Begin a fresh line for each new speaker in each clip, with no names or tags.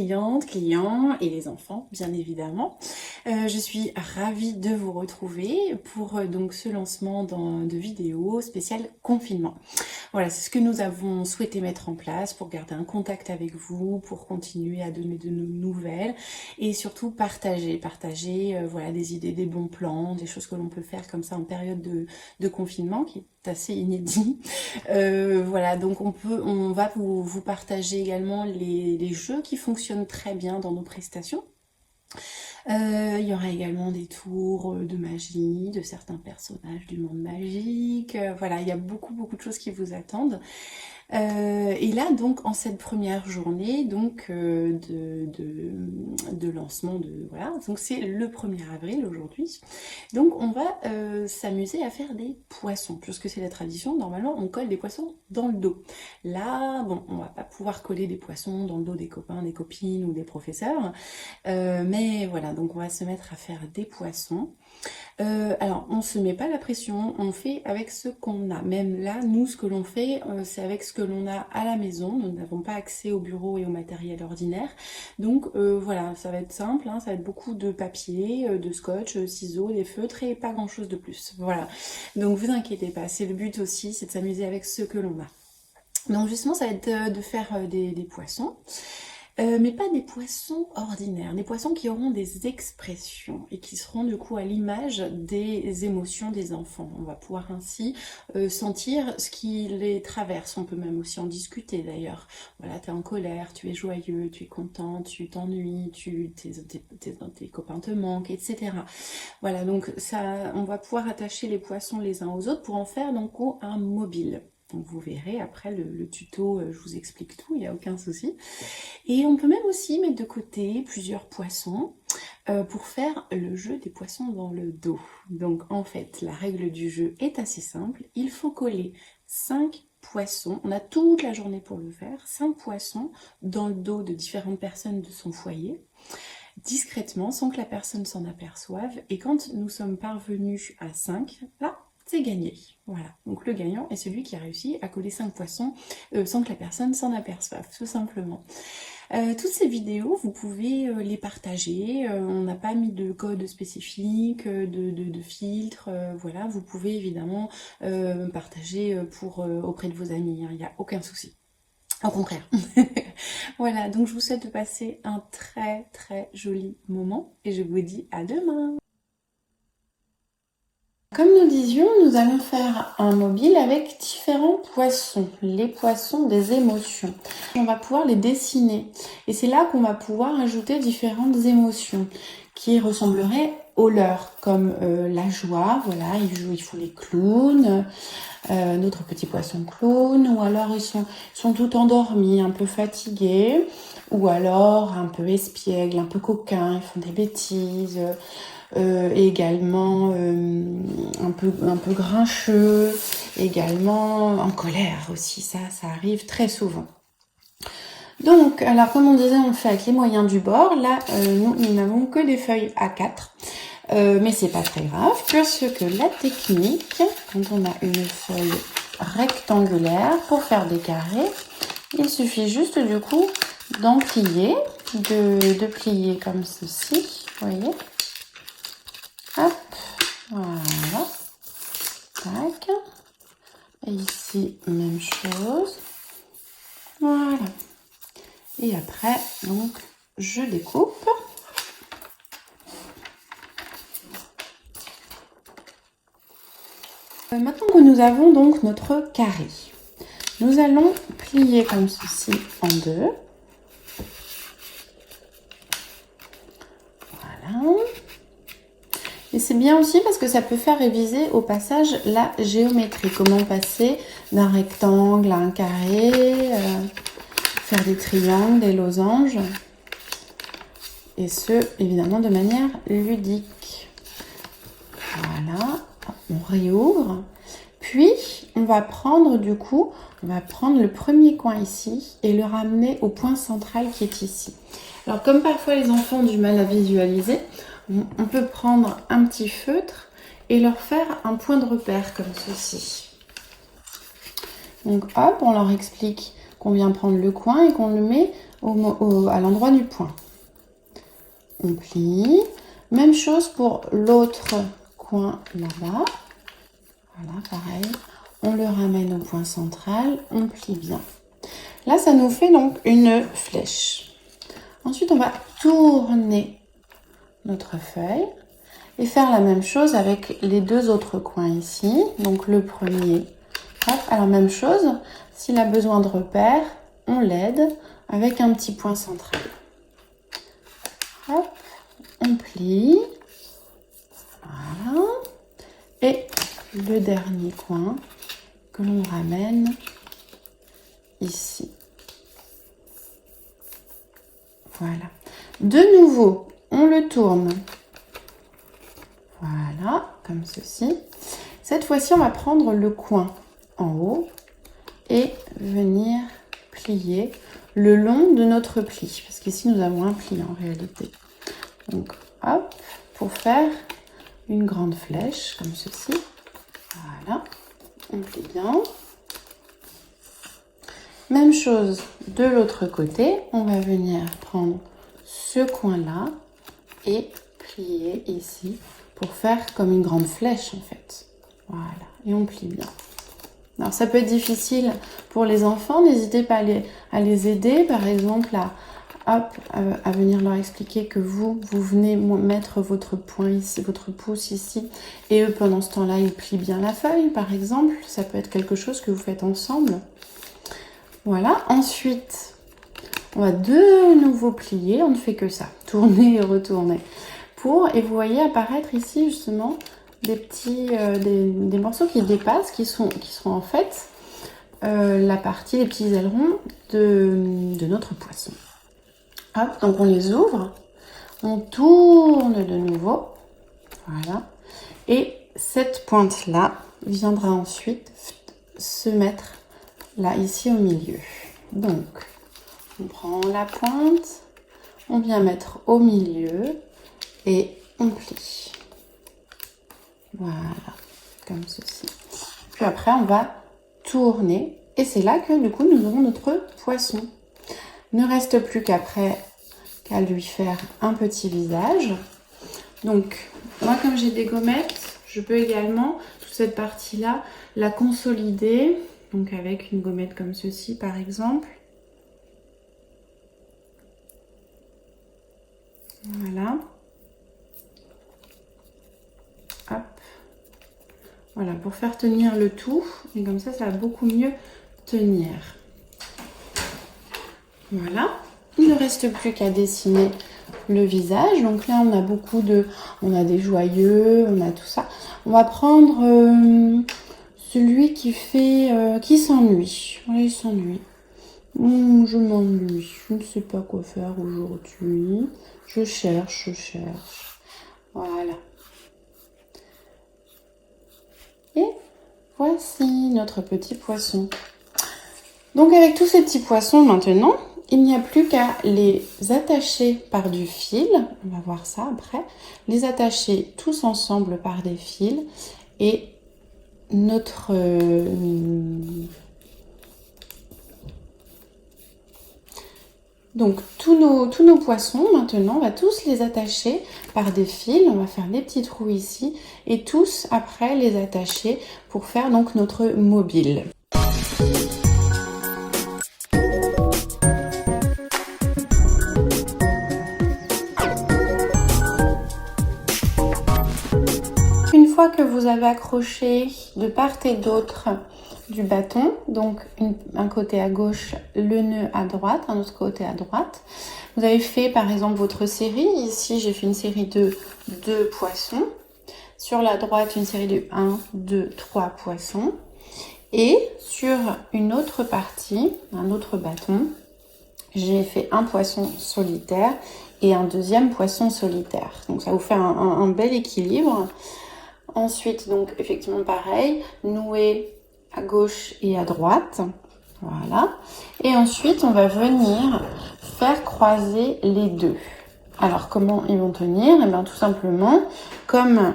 clientes, clients et les enfants, bien évidemment. Je suis ravie de vous retrouver pour donc ce lancement de vidéo spéciale confinement. Voilà, c'est ce que nous avons souhaité mettre en place pour garder un contact avec vous, pour continuer à donner de nos nouvelles et surtout partager voilà, des idées, des bons plans, des choses que l'on peut faire comme ça en période de confinement qui est assez inédit. Voilà, donc on va vous partager également les jeux qui fonctionnent très bien dans nos prestations. Il y aura également des tours de magie, de certains personnages du monde magique. Voilà, il y a beaucoup de choses qui vous attendent. Et là, donc, en cette première journée donc, de lancement, voilà, donc c'est le 1er avril aujourd'hui. Donc, on va s'amuser à faire des poissons, puisque c'est la tradition. Normalement, on colle des poissons dans le dos. Là, bon, on va pas pouvoir coller des poissons dans le dos des copains, des copines ou des professeurs. Mais voilà, donc on va se mettre à faire des poissons. Alors, on ne se met pas la pression, on fait avec ce qu'on a. Même là, nous, ce que l'on fait, c'est avec ce que l'on a à la maison. Nous n'avons pas accès au bureau et au matériel ordinaire. Donc, voilà, ça va être simple, hein, ça va être beaucoup de papier, de scotch, ciseaux, des feutres et pas grand-chose de plus. Voilà, donc vous inquiétez pas, c'est le but aussi, c'est de s'amuser avec ce que l'on a. Donc, justement, ça va être de faire des poissons. Mais pas des poissons ordinaires, des poissons qui auront des expressions et qui seront du coup à l'image des émotions des enfants. On va pouvoir ainsi sentir ce qui les traverse. On peut même aussi en discuter d'ailleurs. Voilà, tu es en colère, tu es joyeux, tu es content, tu t'ennuies, tes copains te manquent, etc. Voilà, donc ça, on va pouvoir attacher les poissons les uns aux autres pour en faire donc un mobile. Donc vous verrez après le tuto, je vous explique tout, il n'y a aucun souci. Et on peut même aussi mettre de côté plusieurs poissons pour faire le jeu des poissons dans le dos. Donc en fait, la règle du jeu est assez simple. Il faut coller 5 poissons, on a toute la journée pour le faire, 5 poissons dans le dos de différentes personnes de son foyer, discrètement, sans que la personne s'en aperçoive. Et quand nous sommes parvenus à 5, là, c'est gagné. Voilà, donc le gagnant est celui qui a réussi à coller 5 poissons sans que la personne s'en aperçoive, tout simplement. Toutes ces vidéos, vous pouvez les partager. On n'a pas mis de code spécifique, de filtre. Voilà, vous pouvez évidemment partager auprès de vos amis. Il n'y a aucun souci. Au contraire. Voilà, donc je vous souhaite de passer un très joli moment et je vous dis à demain. Comme nous disions, nous allons faire un mobile avec différents poissons, les poissons des émotions. On va pouvoir les dessiner et c'est là qu'on va pouvoir ajouter différentes émotions qui ressembleraient aux leurs, comme la joie, voilà, ils font les clowns, notre petit poisson clown, ou alors ils sont tout endormis, un peu fatigués, ou alors un peu espiègles, un peu coquins, ils font des bêtises. Également un peu grincheux, également en colère aussi, ça arrive très souvent. Donc, alors comme on disait, on le fait avec les moyens du bord. Là, nous n'avons que des feuilles A4, mais c'est pas très grave, puisque la technique, quand on a une feuille rectangulaire, pour faire des carrés, il suffit juste du coup d'en plier, de plier comme ceci, vous voyez. Hop, voilà, tac, et ici, même chose, voilà, et après, donc, je découpe, maintenant que nous avons donc notre carré, nous allons plier comme ceci en deux, voilà. Et c'est bien aussi parce que ça peut faire réviser au passage la géométrie. Comment passer d'un rectangle à un carré, faire des triangles, des losanges. Et ce, évidemment, de manière ludique. Voilà, on réouvre. Puis, on va prendre du coup, le premier coin ici et le ramener au point central qui est ici. Alors, comme parfois les enfants ont du mal à visualiser, on peut prendre un petit feutre et leur faire un point de repère comme ceci. Donc hop, on leur explique qu'on vient prendre le coin et qu'on le met à l'endroit du point. On plie. Même chose pour l'autre coin là-bas. Voilà, pareil. On le ramène au point central. On plie bien. Là, ça nous fait donc une flèche. Ensuite, on va tourner notre feuille et faire la même chose avec les deux autres coins ici. Donc, le premier. Hop. Alors, même chose. S'il a besoin de repères, on l'aide avec un petit point central. Hop. On plie. Voilà. Et le dernier coin que l'on ramène ici. Voilà. De nouveau, on le tourne. Voilà, comme ceci. Cette fois-ci, on va prendre le coin en haut et venir plier le long de notre pli. Parce qu'ici, nous avons un pli en réalité. Donc, hop, pour faire une grande flèche, comme ceci. Voilà, on plie bien. Même chose de l'autre côté, on va venir prendre ce coin-là et plier ici pour faire comme une grande flèche en fait. Voilà, et on plie bien. Alors ça peut être difficile pour les enfants, n'hésitez pas à les aider, par exemple à venir leur expliquer que vous venez mettre votre poing ici, votre pouce ici, et eux pendant ce temps-là ils plient bien la feuille par exemple. Ça peut être quelque chose que vous faites ensemble. Voilà, ensuite on va de nouveau plier, on ne fait que ça, tourner et retourner. Et vous voyez apparaître ici justement des petits des morceaux qui dépassent, qui seront en fait la partie, les petits ailerons de notre poisson. Hop, donc on les ouvre, on tourne de nouveau, voilà, et cette pointe-là viendra ensuite se mettre là, ici au milieu. Donc, on prend la pointe, on vient mettre au milieu et on plie. Voilà, comme ceci. Puis après, on va tourner et c'est là que du coup, nous aurons notre poisson. Il ne reste plus qu'à lui faire un petit visage. Donc, moi, comme j'ai des gommettes, je peux également, toute cette partie-là, la consolider. Donc, avec une gommette comme ceci, par exemple. Voilà. Hop. Voilà, pour faire tenir le tout. Et comme ça va beaucoup mieux tenir. Voilà. Il ne reste plus qu'à dessiner le visage. Donc là, on a des joyeux, on a tout ça. On va prendre celui qui s'ennuie. Voilà, il s'ennuie. Je m'ennuie. Je ne sais pas quoi faire aujourd'hui. Je cherche. Voilà. Et voici notre petit poisson. Donc avec tous ces petits poissons maintenant, il n'y a plus qu'à les attacher par du fil. On va voir ça après. Les attacher tous ensemble par des fils. Et donc tous nos poissons maintenant, on va tous les attacher par des fils. On va faire des petits trous ici et tous après les attacher pour faire donc notre mobile. Une fois que vous avez accroché de part et d'autre du bâton, donc un côté à gauche, le nœud à droite, un autre côté à droite, vous avez fait par exemple votre série. Ici j'ai fait une série de 2 poissons, sur la droite une série de 1, 2, 3 poissons, et sur une autre partie, un autre bâton, j'ai fait un poisson solitaire et un deuxième poisson solitaire. Donc ça vous fait un bel équilibre. Ensuite, donc effectivement pareil, nouer à gauche et à droite, voilà. Et ensuite, on va venir faire croiser les deux. Alors, comment ils vont tenir? Eh bien, tout simplement, comme,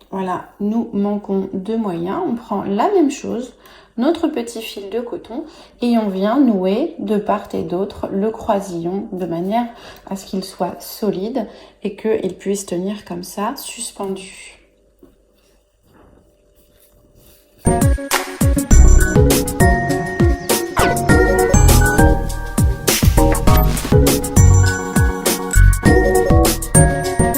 voilà, nous manquons de moyens, on prend la même chose notre petit fil de coton et on vient nouer de part et d'autre le croisillon de manière à ce qu'il soit solide et qu'il puisse tenir comme ça, suspendu.